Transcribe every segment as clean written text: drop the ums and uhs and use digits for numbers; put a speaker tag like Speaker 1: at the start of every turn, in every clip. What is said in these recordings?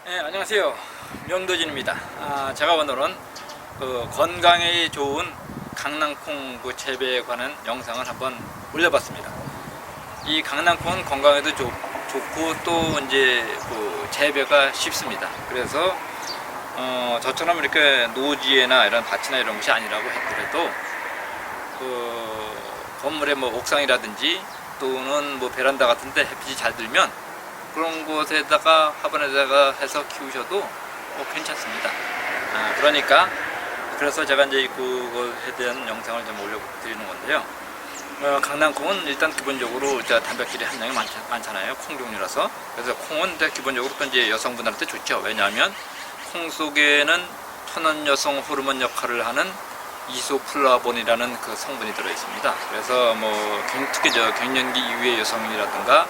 Speaker 1: 네, 안녕하세요. 명도진입니다. 제가 오늘은 건강에 좋은 강낭콩 재배에 관한 영상을 한번 올려봤습니다. 이 강낭콩은 건강에도 좋고 또 이제 재배가 쉽습니다. 그래서 저처럼 이렇게 노지에나 이런 밭이나 이런 것이 아니라고 하더라도 건물의 옥상이라든지 또는 베란다 같은데 햇빛이 잘 들면 그런 곳에다가 화분에다가 해서 키우셔도 괜찮습니다. 그래서 제가 이제 그것에 대한 영상을 좀 올려드리는 건데요. 강낭콩은 일단 기본적으로 단백질의 함량이 많잖아요. 콩 종류라서. 그래서 콩은 기본적으로 또 이제 여성분들한테 좋죠. 왜냐하면 콩 속에는 천연 여성 호르몬 역할을 하는 이소플라본이라는 그 성분이 들어 있습니다. 그래서 특히 갱년기 이후의 여성이라든가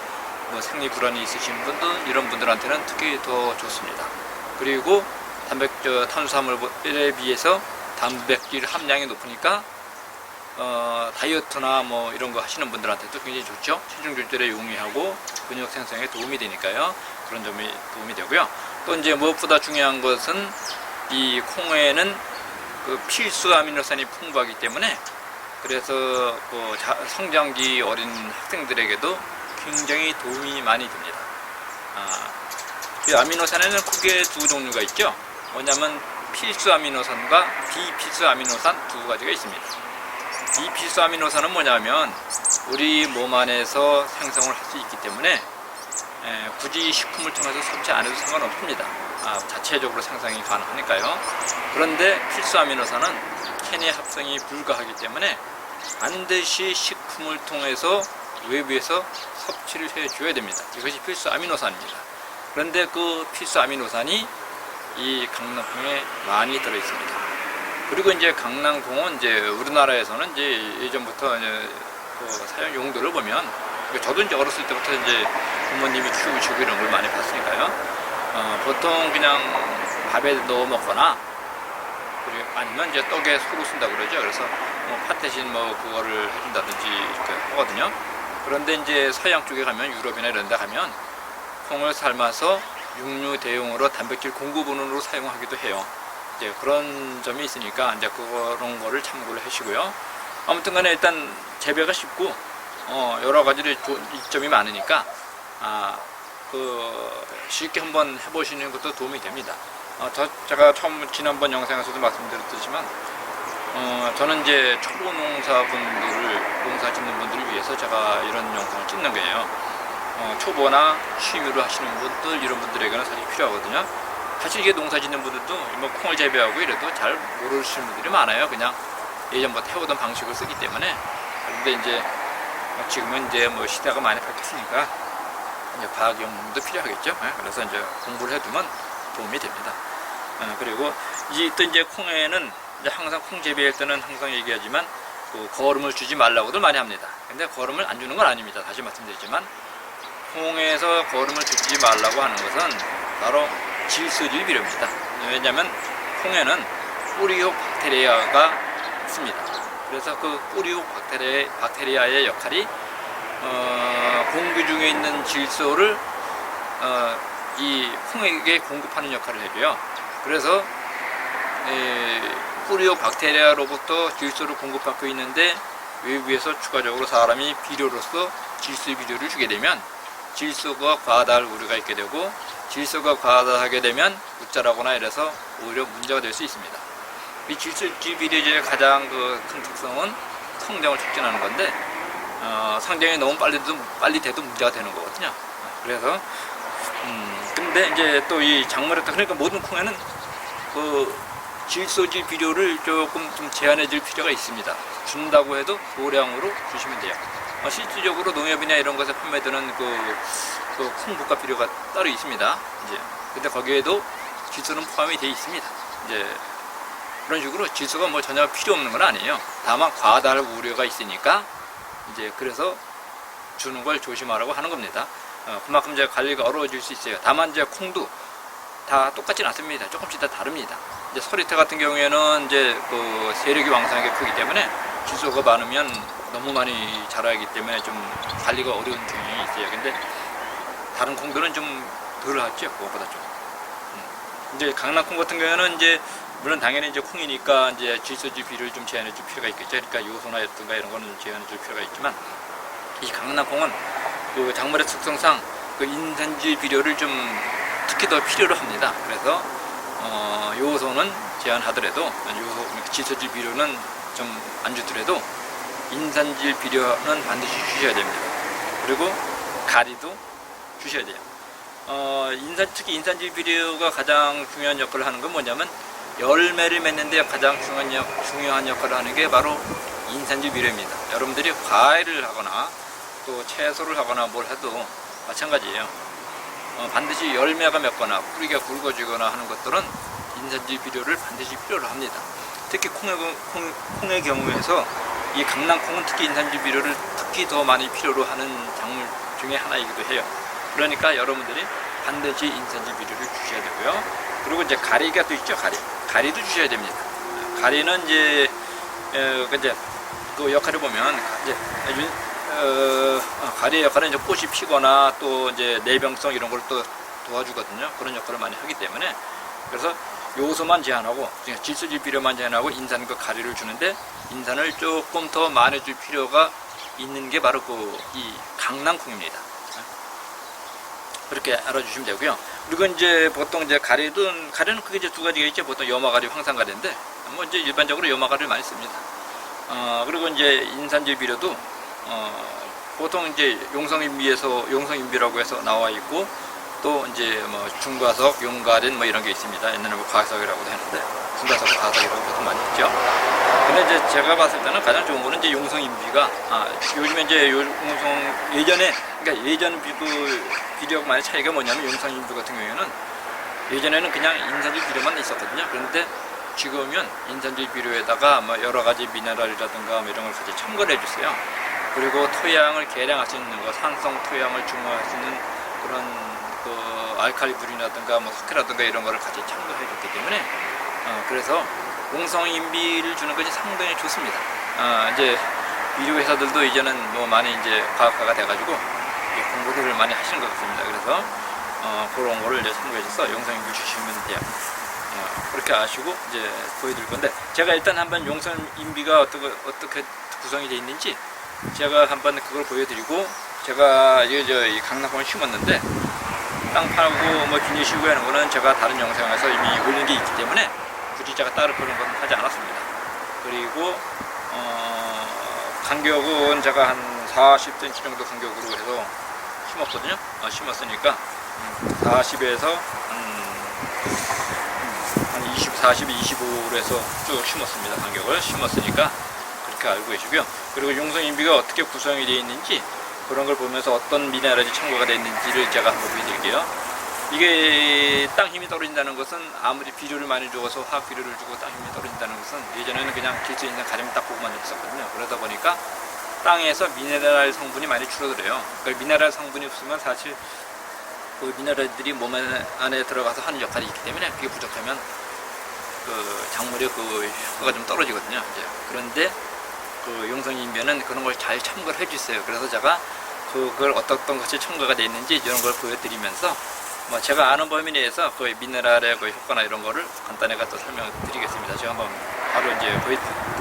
Speaker 1: 생리 불안이 있으신 분들, 이런 분들한테는 특히 더 좋습니다. 그리고 탄수화물에 비해서 단백질 함량이 높으니까 다이어트나 이런 거 하시는 분들한테도 굉장히 좋죠. 체중 조절에 용이하고 근육 생성에 도움이 되니까요. 그런 점이 도움이 되고요. 또 이제 무엇보다 중요한 것은 이 콩에는 필수 아미노산이 풍부하기 때문에 그래서 성장기 어린 학생들에게도 굉장히 도움이 많이 됩니다. 이 아미노산에는 크게 두 종류가 있죠. 뭐냐면 필수 아미노산과 비필수 아미노산 두 가지가 있습니다. 비필수 아미노산은 뭐냐면 우리 몸 안에서 생성을 할 수 있기 때문에 굳이 식품을 통해서 섭취 안 해도 상관없습니다. 자체적으로 생성이 가능하니까요. 그런데 필수 아미노산은 체내 합성이 불가하기 때문에 반드시 식품을 통해서 외부에서 섭취를 해줘야 됩니다. 이것이 필수 아미노산입니다. 그런데 그 필수 아미노산이 이 강낭콩에 많이 들어 있습니다. 그리고 이제 강낭콩은 우리나라에서는 예전부터 사용 용도를 보면 저도 어렸을 때부터 부모님이 키우시고 이런 걸 많이 봤으니까요. 보통 그냥 밥에 넣어 먹거나 아니면 떡에 소로 쓴다고 그러죠. 그래서 팥 대신 그거를 해준다든지 이렇게 하거든요. 그런데 이제 서양 쪽에 가면 유럽이나 이런 데 가면 콩을 삶아서 육류 대용으로 단백질 공급원으로 사용하기도 해요. 그런 점이 있으니까 그런 거를 참고를 하시고요. 아무튼 간에 일단 재배가 쉽고 여러 가지로 이점이 많으니까 쉽게 한번 해보시는 것도 도움이 됩니다. 제가 지난번 영상에서도 말씀드렸지만 저는 초보 농사 짓는 분들을 위해서 제가 이런 영상을 찍는 거예요. 초보나 취미로 하시는 분들, 이런 분들에게는 사실 필요하거든요. 사실 이게 농사 짓는 분들도 콩을 재배하고 이래도 잘 모르시는 분들이 많아요. 그냥 예전부터 해오던 방식을 쓰기 때문에. 그런데 지금은 시대가 많이 바뀌었으니까 과학 연구도 필요하겠죠. 그래서 공부를 해두면 도움이 됩니다. 그리고 또 콩에는 항상 콩 재배할 때는 항상 얘기하지만 거름을 주지 말라고들 많이 합니다. 근데 거름을 안 주는 건 아닙니다. 다시 말씀드리지만 콩에서 거름을 주지 말라고 하는 것은 바로 질소질 비료입니다. 왜냐하면 콩에는 뿌리옥 박테리아가 있습니다. 그래서 그 뿌리옥 박테리아의 역할이 공기 중에 있는 질소를 이 콩에게 공급하는 역할을 해줘요. 그래서 뿌리옥 박테리아로부터 질소를 공급받고 있는데 외부에서 추가적으로 사람이 비료로서 질소 비료를 주게 되면 질소가 과다할 우려가 있게 되고, 질소가 과다하게 되면 웃자라거나 이래서 오히려 문제가 될 수 있습니다. 이 질소질 비료제의 가장 큰 특성은 성장을 촉진하는 건데 성장이 너무 빨리 돼도 문제가 되는 거거든요. 그래서 근데 또 이 작물에 그러니까 모든 콩에는 질소질 비료를 조금 좀 제한해 줄 필요가 있습니다. 준다고 해도 소량으로 주시면 돼요. 실질적으로 농협이나 이런 것에 판매되는 콩부가 비료가 따로 있습니다. 근데 거기에도 질소는 포함이 되어 있습니다. 그런 식으로 질소가 전혀 필요 없는 건 아니에요. 다만 과다할 우려가 있으니까 그래서 주는 걸 조심하라고 하는 겁니다. 그만큼 관리가 어려워질 수 있어요. 다만 콩도 다 똑같진 않습니다. 조금씩 다 다릅니다. 서리태 같은 경우에는 세력이 왕성하게 크기 때문에 질소가 많으면 너무 많이 자라기 때문에 좀 관리가 어려운 경향이 있어요. 근데 다른 콩들은 좀 덜 하죠. 그거보다 좀. 이제 강낭콩 같은 경우에는 이제 물론 당연히 이제 콩이니까 이제 질소질 비료를 좀 제한해 줄 필요가 있겠죠. 그러니까 요소나였든가 이런 거는 제한해 줄 필요가 있지만 이 강낭콩은 그 작물의 특성상 그 인산질 비료를 좀 특히 더 필요로 합니다. 그래서 요소는 제한하더라도 질소질 비료는 좀 안 주더라도 인산질 비료는 반드시 주셔야 됩니다. 그리고 가리도 주셔야 돼요. 특히 인산질 비료가 가장 중요한 역할을 하는 건 뭐냐면 열매를 맺는데 가장 중요한 역할을 하는 게 바로 인산질 비료입니다. 여러분들이 과일을 하거나 또 채소를 하거나 뭘 해도 마찬가지예요. 반드시 열매가 맺거나 뿌리가 굵어지거나 하는 것들은 인산질 비료를 반드시 필요로 합니다. 특히 콩의 경우에서 이 강낭콩은 특히 인산질 비료를 특히 더 많이 필요로 하는 작물 중에 하나이기도 해요. 그러니까 여러분들이 반드시 인산질 비료를 주셔야 되고요. 그리고 이제 가리가 또 있죠. 가리도 주셔야 됩니다. 가리는 이제 그 역할을 보면 이제 가리의 역할은 이제 꽃이 피거나 또 이제 내병성 이런 걸 또 도와주거든요. 그런 역할을 많이 하기 때문에 그래서 요소만 제한하고 질소질 비료만 제한하고 인산과 가리를 주는데 인산을 조금 더 많이 줄 필요가 있는 게 바로 이 강낭콩입니다. 그렇게 알아주시면 되고요. 그리고 이제 보통 이제 가리는 크게 이제 두 가지가 있죠. 보통 염화가리, 황산가리인데 뭐 이제 일반적으로 염화가리를 많이 씁니다. 그리고 이제 인산질 비료도 보통 이제 용성인비라고 해서 나와 있고 또 이제 뭐 중과석, 용가린 뭐 이런 게 있습니다. 옛날에 뭐 과석이라고도 했는데 중과석, 과석이라고 보통 많이 했죠. 근데 이제 제가 봤을 때는 가장 좋은 거는 이제 용성인비가 요즘에 이제 예전 비료하고 많이 차이가 뭐냐면 용성인비 같은 경우에는 예전에는 그냥 인산질 비료만 있었거든요. 그런데 지금은 인산질 비료에다가 뭐 여러 가지 미네랄이라든가 뭐 이런 걸 같이 첨가를 해주세요. 그리고 토양을 개량할 수 있는 거, 산성 토양을 중화할 수 있는 그런 알칼리 물이라든가 뭐 석회라든가 이런 거를 같이 첨가해 줬기 때문에 그래서 용성인비를 주는 것이 상당히 좋습니다. 이제 비료 회사들도 이제는 뭐 많이 이제 과학화가 돼가지고 공부들을 많이 하시는 것 같습니다. 그래서 그런 거를 이제 참고해줘서 용성인비 주시면 돼요. 그렇게 아시고 이제 보여드릴 건데 제가 일단 한번 용성인비가 어떻게 구성이 되어 있는지 제가 한번 그걸 보여드리고 제가 이 강낭콩을 심었는데 땅 파고 뭐 비닐 씌우고 하는 거는 제가 다른 영상에서 이미 올린 게 있기 때문에 굳이 제가 따로 그런 건 하지 않았습니다. 그리고 간격은 제가 한 40cm 정도 간격으로 해서 심었거든요. 심었으니까 40에서 한 40, 25로 해서 쭉 심었습니다. 간격을 심었으니까 그렇게 알고 계시고요. 그리고 용성인비가 어떻게 구성이 되어 있는지 그런 걸 보면서 어떤 미네랄이 첨가가 되어 있는지를 제가 한번 보여드릴게요. 이게 땅 힘이 떨어진다는 것은 아무리 비료를 많이 주어서 화학 비료를 주고 땅 힘이 떨어진다는 것은 예전에는 그냥 질소 인산 가리면 딱 보고만 있었거든요. 그러다 보니까 땅에서 미네랄 성분이 많이 줄어들어요. 그러니까 미네랄 성분이 없으면 사실 그 미네랄들이 몸 안에 들어가서 하는 역할이 있기 때문에 그게 부족하면 그 작물의 그 효과가 좀 떨어지거든요. 이제 그런데 그 용성인비는 그런 걸 잘 첨가를 해주세요. 그래서 제가 그걸 어떤 것이 첨가가 되어 있는지 이런 걸 보여드리면서 뭐 제가 아는 범위 내에서 그 미네랄의 그 효과나 이런 거를 간단하게 또 설명드리겠습니다. 제가 한번 바로 이제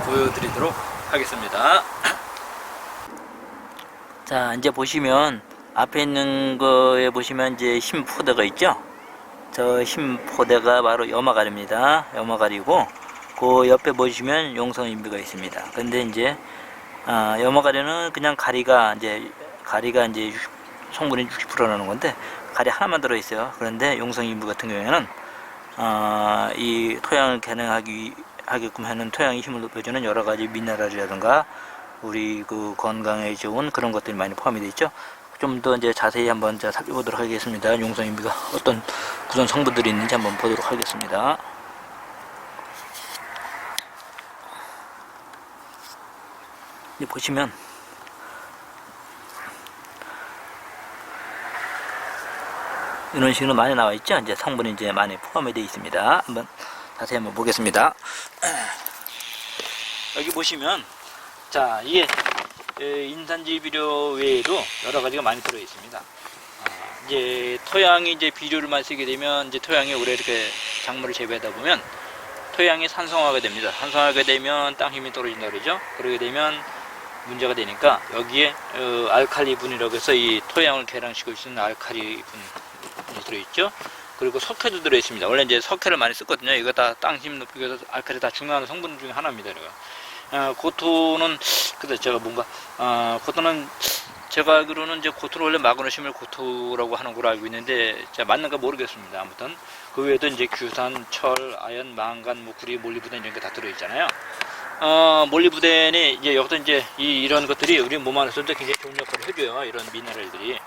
Speaker 1: 보여드리도록 하겠습니다.
Speaker 2: 자, 이제 보시면 앞에 있는 거에 보시면 이제 흰 포대가 있죠. 저 흰 포대가 바로 염화가리입니다. 염화가리고 그 옆에 보시면 용성인비가 있습니다. 근데 이제 염화가리는 그냥 가리가 이제 성분이 60%라는 건데 가리 하나만 들어 있어요. 그런데 용성인비 같은 경우에는 이 토양을 개량하게끔 하는 토양의 힘을 높여주는 여러 가지 미네랄이라든가 우리 그 건강에 좋은 그런 것들이 많이 포함이 되어 있죠. 좀 더 이제 자세히 한번 살펴보도록 하겠습니다. 용성인비가 어떤 구성 성분들이 있는지 한번 보도록 하겠습니다. 이제 보시면 이런 식으로 많이 나와 있죠. 이제 성분이 이제 많이 포함이 되어 있습니다. 한번 자세히 한번 보겠습니다. 여기 보시면 자, 이게 인산질 비료 외에도 여러 가지가 많이 들어 있습니다. 이제 토양이 이제 비료를만 쓰게 되면 이제 토양이 오래 이렇게
Speaker 1: 작물을 재배하다 보면 토양이 산성하게 됩니다. 산성하게 되면 땅 힘이 떨어진다 그러죠. 그러게 되면 문제가 되니까 여기에 알칼리분이라고 해서 이 토양을 개량시킬 수 있는 알칼리분이 들어있죠. 그리고 석회도 들어있습니다. 원래 이제 석회를 많이 썼거든요. 이거 다 땅 힘 높이기 위해서 알칼리 다 중요한 성분 중에 하나입니다. 이거. 고토는 근데 제가 뭔가 고토는 제가 알기로는 이제 고토를 원래 마그네슘을 고토라고 하는 걸로 알고 있는데 제가 맞는가 모르겠습니다. 아무튼 그 외에도 이제 규산, 철, 아연, 망간, 뭐 구리, 몰리브덴 이런 게 다 들어있잖아요. 몰리브덴이 이제 여기서 이제 이런 것들이 우리 몸 안에서도 굉장히 좋은 역할을 해줘요. 이런 미네랄들이.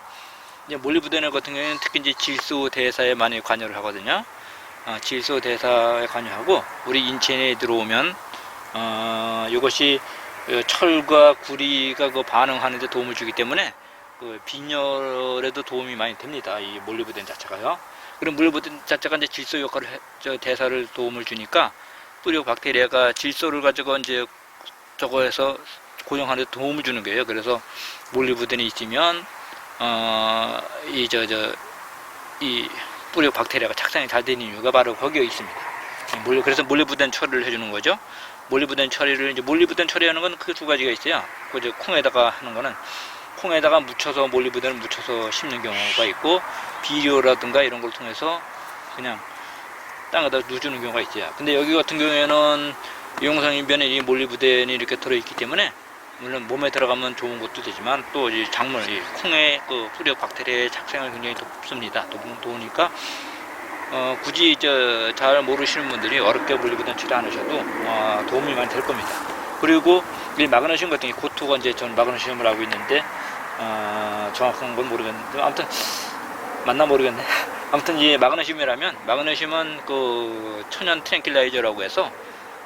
Speaker 1: 이제 몰리브덴 같은 경우에는 특히 이제 질소 대사에 많이 관여를 하거든요. 질소 대사에 관여하고 우리 인체 내에 들어오면 이것이 철과 구리가 그 반응하는데 도움을 주기 때문에 그 빈혈에도 도움이 많이 됩니다. 이 몰리브덴 자체가요. 그럼 몰리브덴 자체가 이제 질소 역할을 대사를 도움을 주니까 뿌리 박테리아가 질소를 가지고 이제 저거에서 고정하는 데 도움을 주는 거예요. 그래서 몰리브덴이 있으면 이 뿌리 박테리아가 착상이 잘 되는 이유가 바로 거기에 있습니다. 그래서 몰리브덴 처리를 해주는 거죠. 몰리브덴 처리를 이제 몰리브덴 처리하는 건 그 두 가지가 있어요. 그 이제 콩에다가 하는 거는 콩에다가 묻혀서 몰리브덴을 묻혀서 심는 경우가 있고 비료라든가 이런 걸 통해서 그냥 땅에다 누주는 경우가 있어요. 근데 여기 같은 경우에는 용성인변에 이 몰리브덴이 이렇게 들어있기 때문에 물론 몸에 들어가면 좋은 것도 되지만 또 이 작물, 이 콩의 그 뿌리 박테리아의 착생을 굉장히 돕습니다. 도우니까 굳이 잘 모르시는 분들이 어렵게 몰리브덴 처리 안 하셔도 도움이 많이 될 겁니다. 그리고 이 마그네슘 같은 게 고토가 이제 전 마그네슘을 알고 있는데 정확한 건 모르겠는데 아무튼 맞나 모르겠네. 아무튼 이 마그네슘이라면 마그네슘은 그 천연 트랭킬라이저라고 해서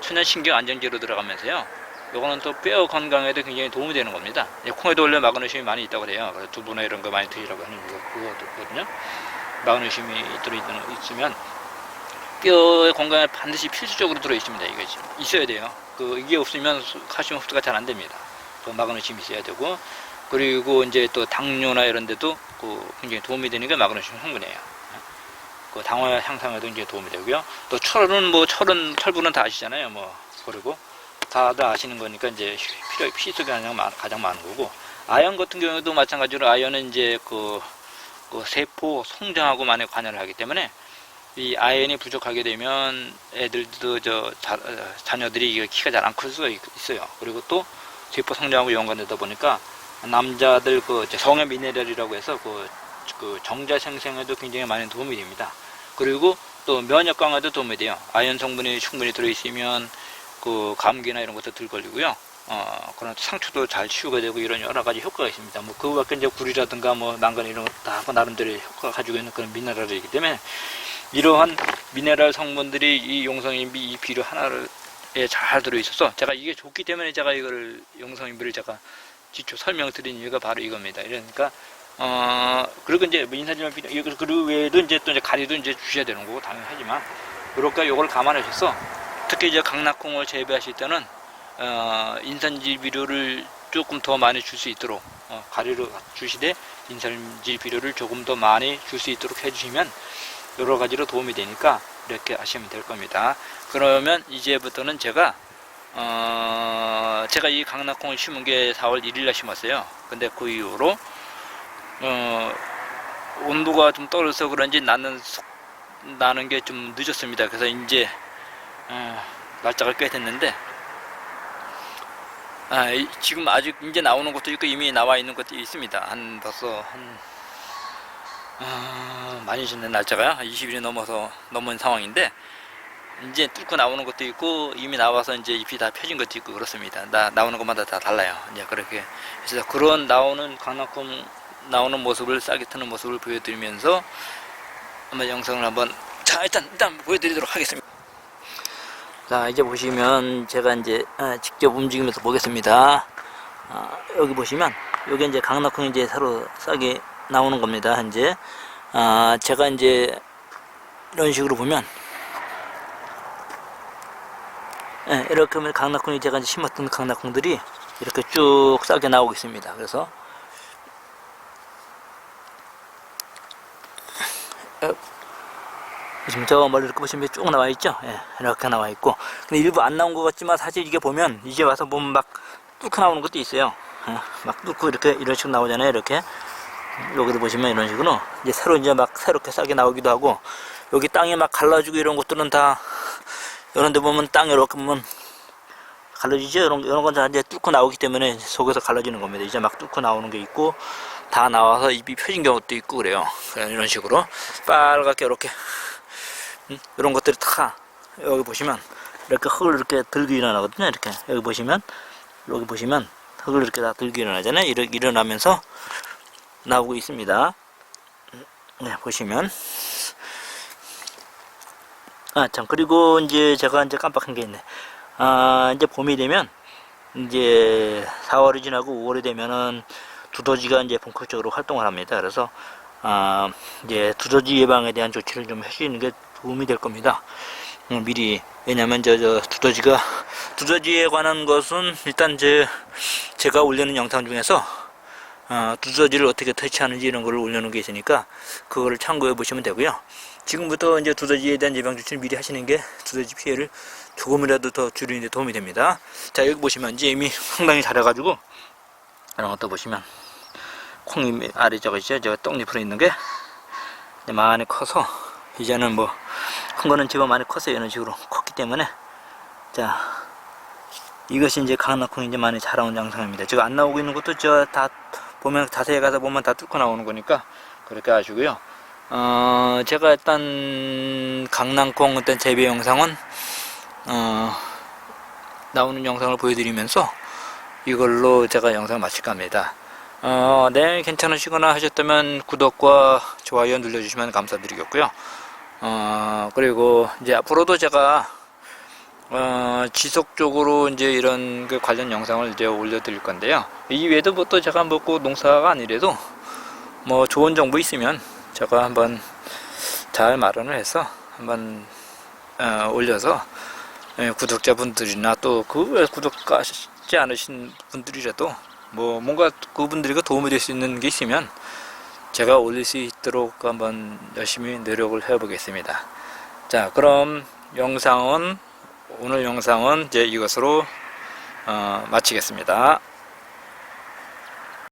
Speaker 1: 천연 신경 안정제로 들어가면서요. 요거는 또 뼈 건강에도 굉장히 도움이 되는 겁니다. 콩에도 원래 마그네슘이 많이 있다고 그래요. 그래서 두부나 이런 거 많이 드시라고 하는 거거든요. 마그네슘이 있으면 뼈의 건강에 반드시 필수적으로 들어 있습니다. 이게 있어야 돼요. 이게 없으면 칼슘 흡수가 잘 안 됩니다. 또 마그네슘이 있어야 되고 그리고 이제 또 당뇨나 이런 데도 굉장히 도움이 되는 게 마그네슘 성분이에요. 당화 향상에도 이제 도움이 되고요. 또 철분은 다 아시잖아요. 그리고 다들 아시는 거니까 이제 필수가 가장 많은 거고 아연 같은 경우도 마찬가지로 아연은 이제 세포 성장하고 많이 관여를 하기 때문에 이 아연이 부족하게 되면 애들도 자녀들이 키가 잘 안 클 수가 있어요. 그리고 또 세포 성장하고 연관되다 보니까 남자들 성의 미네랄이라고 해서 정자 생성에도 굉장히 많은 도움이 됩니다. 그리고 또 면역 강화에도 도움이 돼요. 아연 성분이 충분히 들어있으면 감기나 이런 것도 덜 걸리고요. 그런 상처도 잘 치유가 되고 이런 여러 가지 효과가 있습니다. 그 밖에 이제 구리라든가 망간 이런 것 다 나름대로 효과가 가지고 있는 그런 미네랄이기 때문에 이러한 미네랄 성분들이 이 용성인비 이 비료 하나에 잘 들어있어서 제가 이게 좋기 때문에 제가 이거를 용성인비를 제가 기초 설명드린 이유가 바로 이겁니다. 그러니까 그리고 이제 인산지만 비료 그 외에도 이제 또 가리도 이제 주셔야 되는 거고 당연하지만 그러니까 요걸 감안하셔서 특히 이제 강낭콩을 재배하실 때는 인산질 비료를 조금 더 많이 줄 수 있도록 가리로 주시되 인산질 비료를 조금 더 많이 줄 수 있도록 해주시면 여러 가지로 도움이 되니까 이렇게 하시면 될 겁니다. 그러면 이제부터는 제가 이 강낭콩을 심은 게 4월 1일날 심었어요. 근데 그 이후로 온도가 좀 떨어져서 그런지 나는 게 좀 늦었습니다. 그래서 이제 날짜가 꽤 됐는데 지금 아직 이제 나오는 것도 있고 이미 나와 있는 것도 있습니다. 벌써 많이 지난 날짜가요. 20일이 넘은 상황인데 이제 뚫고 나오는 것도 있고 이미 나와서 이제 잎이 다 펴진 것도 있고 그렇습니다. 나오는 것마다 다 달라요. 이제 그렇게 해서 그런 강낭콩 나오는 모습을 싹이 트는 모습을 보여드리면서 한번 영상을 한번 일단 보여드리도록 하겠습니다. 자, 이제 보시면 제가 이제 직접 움직이면서 보겠습니다. 여기 보시면 여기 이제 강낭콩이 이제 새로 싹이 나오는 겁니다. 이제 제가 이제 이런 식으로 보면 이렇게 하면 강낭콩이 제가 이제 심었던 강낭콩들이 이렇게 쭉 싹이 나오고 있습니다. 그래서
Speaker 2: 지금 저 멀리 이렇게 보시면 쭉 나와 있죠? 예, 이렇게 나와 있고. 근데 일부 안 나온 것 같지만 사실 이게 보면 이제 와서 보면 막 뚫고 나오는 것도 있어요. 예, 막 뚫고 이렇게 이런 식으로 나오잖아요. 이렇게. 여기도 보시면 이런 식으로 이제 새로 이제 막 새롭게 싹이 나오기도 하고, 여기 땅에 막 갈라지고 이런 것들은 다 이런 데 보면 땅에 이렇게 보면 갈라지죠? 이런 건 다 이제 뚫고 나오기 때문에 속에서 갈라지는 겁니다. 이제 막 뚫고 나오는 게 있고, 다 나와서 잎이 펴진 경우도 있고 그래요. 이런 식으로 빨갛게 이렇게 이런 것들이 다 여기 보시면 이렇게 흙을 이렇게 들고 일어나거든요. 이렇게 여기 보시면 흙을 이렇게 다 들고 일어나잖아요. 이렇게 일어나면서 나오고 있습니다. 네, 보시면 참, 그리고 이제 제가 이제 깜빡한 게 있네. 이제 봄이 되면 이제 4월이 지나고 5월이 되면은 두더지가 이제 본격적으로 활동을 합니다. 그래서 이제 두더지 예방에 대한 조치를 좀 해주시는 게 도움이 될 겁니다. 미리. 왜냐면 저 두더지에 관한 것은 일단 제가 올리는 영상 중에서 두더지를 어떻게 퇴치하는지 이런 거를 올려놓은 게 있으니까 그거를 참고해 보시면 되고요. 지금부터 이제 두더지에 대한 예방 조치를 미리 하시는 게 두더지 피해를 조금이라도 더 줄이는 데 도움이 됩니다. 자, 여기 보시면 이제 이미 상당히 자라가지고 이런 것도 보시면 콩이 아래쪽에 있죠. 저 떡잎으로 있는 게 많이 커서 이제는 뭐 큰 거는 제법 많이 컸어요. 이런 식으로 컸기 때문에, 자, 이것이 이제 강낭콩이 이제 많이 자라온 양상입니다. 지금 안 나오고 있는 것도 저 다 보면 자세히 가서 보면 다 뚫고 나오는 거니까 그렇게 아시고요. 제가 일단 강낭콩 어떤 재배 영상은 나오는 영상을 보여드리면서 이걸로 제가 영상 마칠까 합니다. 네, 괜찮으시거나 하셨다면 구독과 좋아요 눌러주시면 감사드리겠고요. 그리고 이제 앞으로도 제가 지속적으로 이제 이런 그 관련 영상을 이제 올려드릴 건데요. 이 외에도 뭐 또 제가 뭐 꼭 농사가 아니래도 뭐 좋은 정보 있으면 제가 한번 잘 마련을 해서 한번 올려서 구독자분들이나 또 그 구독하지 않으신 분들이라도 뭐 뭔가 그분들에게 도움이 될 수 있는 게 있으면 제가 올릴 수 있도록 한번 열심히 노력을 해 보겠습니다. 자, 그럼 오늘 영상은 이제 이것으로 마치겠습니다.